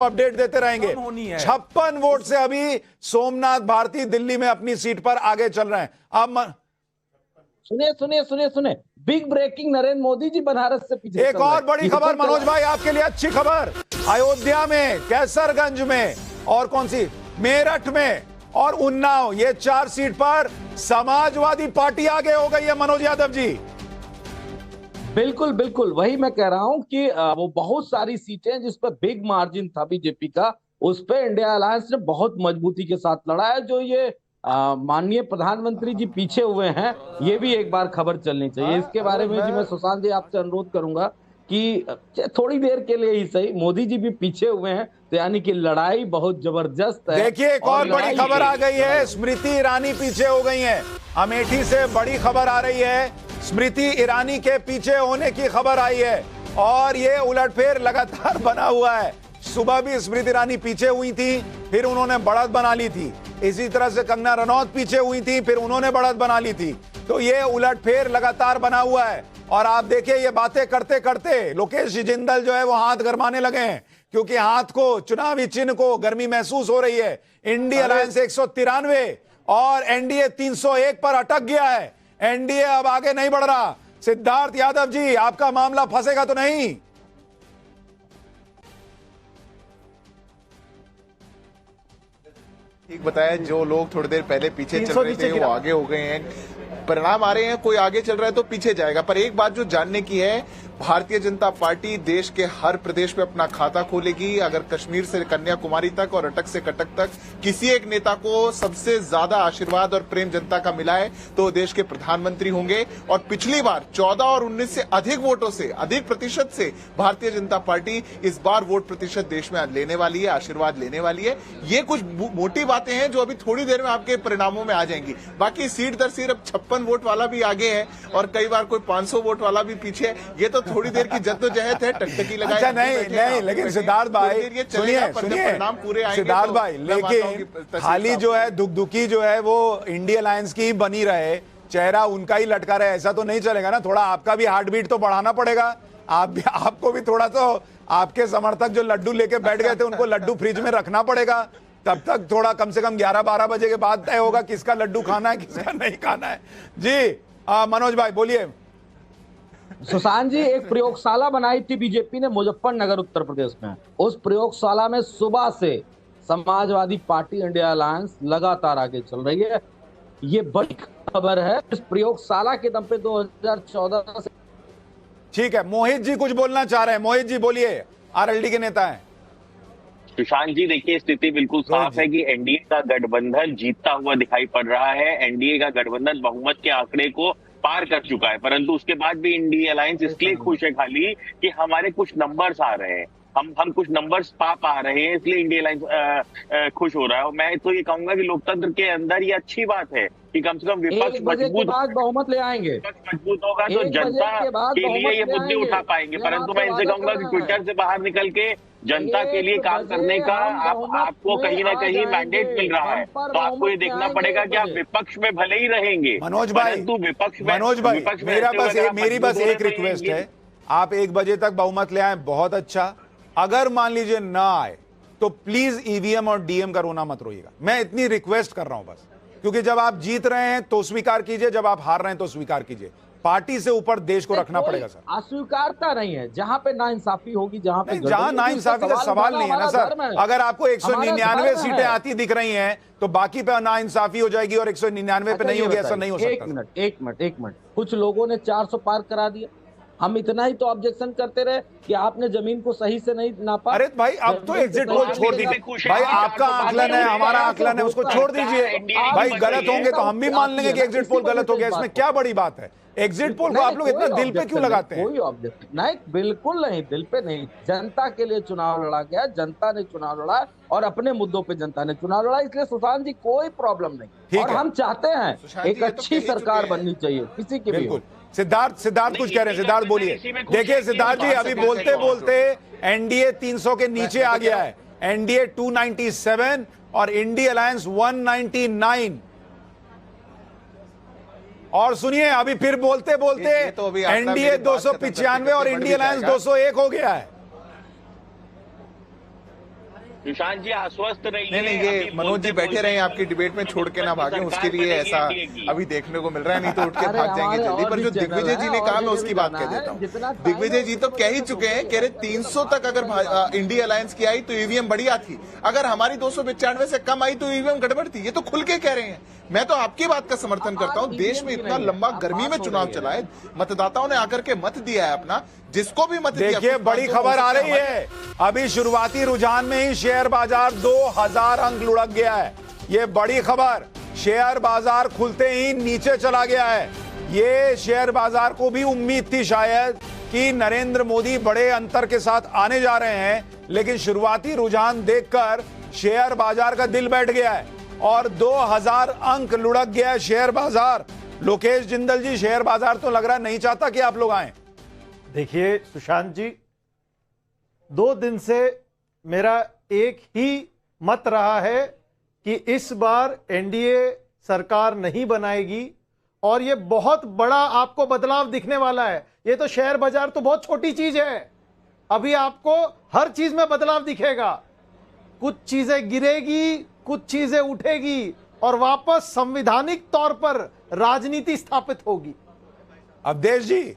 Update देते रहेंगे। 56 vote से अभी सोमनाथ भारती दिल्ली में अपनी सीट पर आगे चल रहे हैं। अब सुनिए बिग ब्रेकिंग, नरेंद्र मोदी जी बनारस से पीछे। एक और बड़ी खबर मनोज भाई आपके लिए, अच्छी खबर। अयोध्या में, कैसरगंज में और कौन सी, मेरठ में और उन्नाव, ये 4 सीट पर समाजवादी पार्टी आगे हो गई है मनोज यादव जी। बिल्कुल वही मैं कह रहा हूं कि वो बहुत सारी सीटें जिस पर बिग मार्जिन था बीजेपी का, उस पे इंडिया अलायंस ने बहुत मजबूती के साथ लड़ा है। जो ये माननीय प्रधानमंत्री जी पीछे हुए हैं, ये भी एक बार खबर चलनी चाहिए। इसके बारे में जी मैं सुशांत जी आपसे अनुरोध करूंगा कि थोड़ी देर के लिए ही सही, मोदी जी भी पीछे हुए हैं, तो यानी कि लड़ाई बहुत जबरदस्त है। देखिए एक और बड़ी खबर आ गई है, स्मृति ईरानी पीछे हो गई है। अमेठी से बड़ी खबर आ रही है, स्मृति ईरानी के पीछे होने की खबर आई है और ये उलटफेर लगातार बना हुआ है। सुबह भी स्मृति ईरानी पीछे हुई थी, फिर उन्होंने बढ़त बना ली थी। इसी तरह से कंगना रनौत पीछे हुई थी, फिर उन्होंने बढ़त बना ली थी। तो ये उलटफेर लगातार बना हुआ है और आप देखिए ये बातें करते करते लोकेश जिंदल जो है वो हाथ गरमाने लगे हैं, क्योंकि हाथ को, चुनावी चिन्ह को गर्मी महसूस हो रही है। इंडिया अलायंस 193 और एनडीए 301 पर अटक गया है। एनडीए अब आगे नहीं बढ़ रहा। सिद्धार्थ यादव जी, आपका मामला फंसेगा तो नहीं? ठीक बताया, जो लोग थोड़ी देर पहले पीछे चल रहे थे वो आगे हो गए हैं। परिणाम आ रहे हैं, कोई आगे चल रहा है तो पीछे जाएगा। पर एक बात जो जानने की है, भारतीय जनता पार्टी देश के हर प्रदेश में अपना खाता खोलेगी। अगर कश्मीर से कन्याकुमारी तक और अटक से कटक तक किसी एक नेता को सबसे ज्यादा आशीर्वाद और प्रेम जनता का मिला है तो देश के प्रधानमंत्री होंगे। और पिछली बार 14 और 19 से अधिक वोटों से, अधिक प्रतिशत से भारतीय जनता पार्टी इस बार वोट प्रतिशत देश में लेने वाली है, आशीर्वाद लेने वाली है। ये कुछ मोटी बातें हैं जो अभी थोड़ी देर में आपके परिणामों में आ जाएंगी। बाकी सीट दर सीट अब 56 वोट वाला भी आगे है और कई बार कोई 500 वोट वाला भी पीछे है। ये तो थोड़ी देर की जद्दोजहद है, टकटकी लगाए। अच्छा नहीं, लेकिन सिद्धार्थ भाई सुनिए सिद्धार्थ भाई, लेकिन खाली जो है दुखदुखी जो है वो इंडिया अलायंस की बनी रहे, चेहरा उनका ही लटका रहे, ऐसा तो नहीं चलेगा ना। थोड़ा आपका भी हार्ट बीट तो बढ़ाना पड़ेगा। आपको भी थोड़ा तो, आपके समर्थक जो लड्डू लेके बैठ गए थे उनको लड्डू फ्रिज में रखना पड़ेगा। तब तक थोड़ा कम से कम 11-12 बजे के बाद तय होगा किसका लड्डू खाना है, किसका नहीं खाना है। जी मनोज भाई बोलिए। सुशांत जी, एक प्रयोगशाला बनाई थी बीजेपी ने मुजफ्फरनगर उत्तर प्रदेश में। उस प्रयोगशाला में सुबह से समाजवादी पार्टी इंडिया अलायंस लगातार आगे चल रही है। ये बड़ी खबर है। इस प्रयोगशाला के दम पे 2014 से। ठीक है, मोहित जी कुछ बोलना चाह रहे हैं। मोहित जी बोलिए, आरएलडी के नेता हैं। सुशांत जी, देखिए स्थिति बिल्कुल साफ है कि एनडीए का गठबंधन जीतता हुआ दिखाई पड़ रहा है। एनडीए का गठबंधन बहुमत के आंकड़े को पार कर चुका है, परंतु उसके बाद भी इंडिया अलायंस इसलिए खुश है खाली कि हमारे कुछ नंबर्स आ रहे हैं, हम कुछ नंबर्स पा रहे हैं, इसलिए इंडिया अलायंस खुश हो रहा है। और मैं तो ये कहूंगा कि लोकतंत्र के अंदर ये अच्छी बात है कि कम से कम विपक्ष मजबूत बहुमत ले आएंगे, मजबूत होगा तो जनता के लिए ये मुद्दे उठा पाएंगे। परंतु मैं इनसे कहूंगा कि ट्विटर से बाहर निकल के जनता के लिए काम करने का आपको कहीं ना कहीं मैंडेट मिल रहा है, तो आपको ये देखना पड़ेगा कि आप विपक्ष में भले ही रहेंगे मनोज भाई, मेरी बस एक रिक्वेस्ट है, आप 1 बजे तक बहुमत ले आए, बहुत अच्छा। अगर मान लीजिए ना आए तो प्लीज ईवीएम और डीएम का रोना मत रोइएगा। मैं इतनी रिक्वेस्ट कर रहा हूं बस, क्योंकि जब आप जीत रहे हैं तो स्वीकार कीजिए, जब आप हार रहे हैं तो स्वीकार कीजिए। पार्टी से ऊपर देश को रखना पड़ेगा सर। अस्वीकारता नहीं है, जहां पे नाइंसाफी होगी, जहां नाइंसाफी का सवाल नहीं है ना सर। अगर आपको 199 सीटें आती दिख रही हैं तो बाकी पे नाइंसाफी हो जाएगी और 199 पे नहीं होगी, ऐसा नहीं हो सकता। एक मिनट, कुछ लोगों ने 400 पार करा दिया। हम इतना ही तो ऑब्जेक्शन करते रहे कि आपने जमीन को सही से नहीं नापा। अरे भाई अब तो एग्जिट पोल छोड़ दीजिए भाई, आपका आकलन है, हमारा आकलन है, उसको छोड़ दीजिए भाई। गलत होंगे तो हम भी मान लेंगे कि एग्जिट पोल गलत हो गया, इसमें क्या बड़ी बात है। एग्जिट पोल को आप लोग इतना दिल पे क्यों लगाते हैं? कोई ऑब्जेक्शन नहीं, बिल्कुल नहीं, दिल पे नहीं। जनता के लिए चुनाव लड़ा गया, जनता ने चुनाव लड़ा और अपने मुद्दों पे जनता ने चुनाव लड़ा, इसलिए सुशांत जी कोई प्रॉब्लम नहीं। और हम चाहते हैं एक अच्छी सरकार बननी चाहिए किसी की भी। सिद्धार्थ कुछ कह रहे हैं, सिद्धार्थ बोलिए। देखिए सिद्धार्थ जी, अभी बोलते बोलते एनडीए 300 के नीचे आ गया है। एनडीए 297 और इंडिया अलायंस 199। और सुनिए, अभी फिर बोलते बोलते एनडीए 295 और इंडिया अलायंस 201 हो गया है। सुशांत जी आश्वस्त रहिए। नहीं, ये मनोज जी बैठे रहे आपकी डिबेट में, छोड़ के ना भागे, उसके लिए ऐसा अभी देखने को मिल रहा है, नहीं तो उठ के भाग जाएंगे जल्दी। पर जो दिग्विजय जी ने कहा, मैं उसकी बात कह देता हूँ। दिग्विजय जी तो कह ही चुके हैं, कह रहे 300 तक अगर इंडिया अलायंस की आई तो ईवीएम बढ़िया थी, अगर हमारी 295 से कम आई तो ईवीएम गड़बड़ थी। ये तो खुल के कह रहे हैं। मैं तो आपकी बात का समर्थन करता हूं। देश में इतना लंबा गर्मी में चुनाव चला है, मतदाताओं ने आकर के मत दिया है अपना, जिसको भी मत दिया। देखिए बड़ी खबर आ रही है, अभी शुरुआती रुझान में ही शेयर बाजार 2000 अंक लुढ़क गया है। ये बड़ी खबर, शेयर बाजार खुलते ही नीचे चला गया है। ये शेयर बाजार को भी उम्मीद थी शायद कि नरेंद्र मोदी बड़े अंतर के साथ आने जा रहे हैं, लेकिन शुरुआती रुझान देखकर शेयर बाजार का दिल बैठ गया है और 2000 अंक लुढ़क गया है शेयर बाजार। लोकेश जिंदल जी, शेयर बाजार तो लग रहा नहीं चाहता कि आप लोग आए। देखिए सुशांत जी, 2 दिन से मेरा एक ही मत रहा है कि इस बार एनडीए सरकार नहीं बनाएगी और ये बहुत बड़ा आपको बदलाव दिखने वाला है। ये तो शेयर बाजार तो बहुत छोटी चीज है, अभी आपको हर चीज में बदलाव दिखेगा। कुछ चीजें गिरेगी, कुछ चीजें उठेगी और वापस संवैधानिक तौर पर राजनीति स्थापित होगी। अवधेश जी,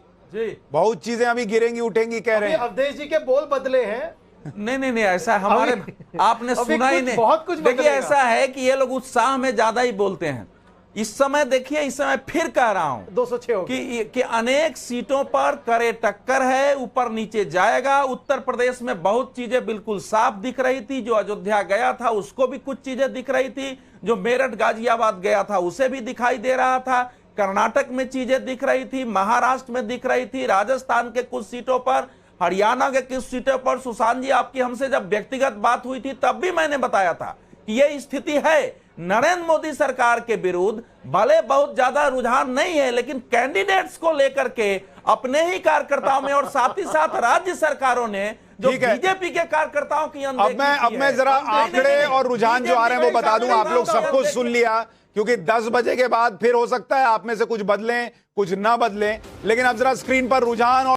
बहुत चीजें अभी गिरेंगी उठेंगी कह रहे हैं। अवधेश जी के बोल बदले हैं। नहीं ऐसा हमारे आपने सुना ही नहीं। बहुत कुछ देखिए ऐसा है कि ये लोग उत्साह में ज्यादा ही बोलते हैं। इस समय देखिए, इस समय फिर कह रहा हूं 206 कि अनेक सीटों पर करे टक्कर है, ऊपर नीचे जाएगा। उत्तर प्रदेश में बहुत चीजें बिल्कुल साफ दिख रही थी। जो अयोध्या गया था उसको भी कुछ चीजें दिख रही थी, जो मेरठ गाजियाबाद गया था उसे भी दिखाई दे रहा था। कर्नाटक में चीजें दिख रही थी, महाराष्ट्र में दिख रही थी, राजस्थान के कुछ सीटों पर, हरियाणा के कुछ सीटों पर। सुशांत जी, आपकी हमसे जब व्यक्तिगत बात हुई थी तब भी मैंने बताया था कि यह स्थिति है। नरेंद्र मोदी सरकार के विरुद्ध भले बहुत ज्यादा रुझान नहीं है, लेकिन कैंडिडेट्स को लेकर के अपने ही कार्यकर्ताओं में और साथ ही साथ राज्य सरकारों ने जो बीजेपी के कार्यकर्ताओं की अब मैं जरा आंकड़े और रुझान जो आ रहे हैं वो बता दूं। आप लोग सब कुछ सुन लिया, क्योंकि 10 बजे के बाद फिर हो सकता है आप में से कुछ बदलें कुछ ना बदलें, लेकिन अब जरा स्क्रीन पर रुझान और